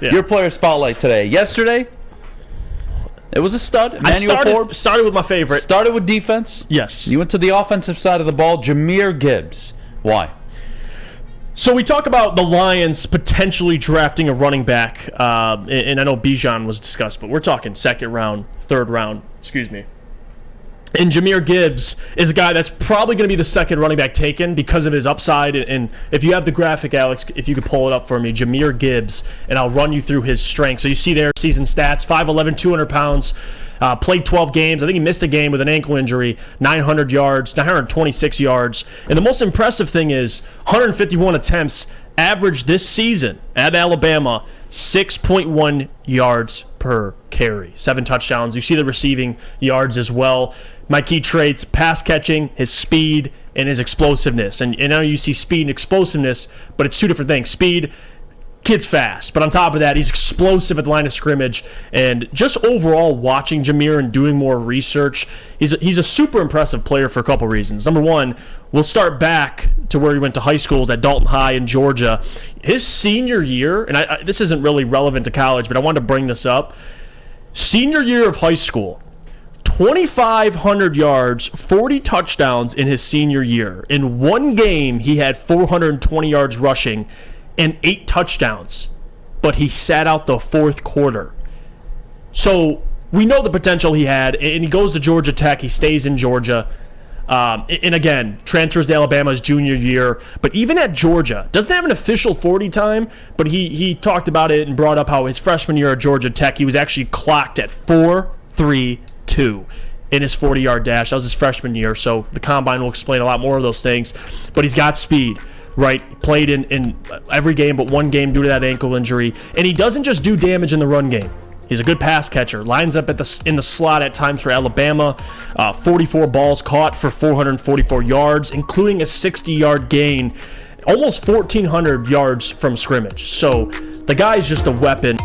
Yeah. Your player spotlight today. Yesterday, it was a stud. I started with my favorite. Started with defense. Yes. You went to the offensive side of the ball. Jahmyr Gibbs. Why? So we talk about the Lions potentially drafting a running back, and I know Beydoun was discussed, but we're talking second round, third round, excuse me. And Jahmyr Gibbs is a guy that's probably going to be the second running back taken because of his upside. And if you have the graphic, Alex, if you could pull it up for me, Jahmyr Gibbs, and I'll run you through his strengths. So you see there season stats, 5'11", 200 pounds, played 12 games. I think he missed a game with an ankle injury, 900 yards, 926 yards. And the most impressive thing is 151 attempts, average this season at Alabama, 6.1 yards per carry, 7 touchdowns. You see the receiving yards as well. My key traits, pass catching, his speed, and his explosiveness. And I know you see speed and explosiveness, but it's two different things. Speed, kid's fast, but on top of that, he's explosive at the line of scrimmage. And just overall watching Jahmyr and doing more research, he's a super impressive player for a couple reasons. Number one, we'll start back to where he went to high schools at Dalton High in Georgia. His senior year, and this isn't really relevant to college, but I wanted to bring this up. Senior year of high school, 2,500 yards, 40 touchdowns in his senior year. In one game, he had 420 yards rushing and 8 touchdowns, but he sat out the fourth quarter. So we know the potential he had, and he goes to Georgia Tech. He stays in Georgia. And again, transfers to Alabama his junior year. But even at Georgia, doesn't have an official 40 time, but he talked about it and brought up how his freshman year at Georgia Tech, he was actually clocked at 4.32 in his 40-yard dash. That was his freshman year, so the Combine will explain a lot more of those things. But he's got speed, right? Played in every game but one game due to that ankle injury. And he doesn't just do damage in the run game. He's a good pass catcher. Lines up in the slot at times for Alabama. 44 balls caught for 444 yards, including a 60-yard gain. Almost 1,400 yards from scrimmage. So the guy's just a weapon.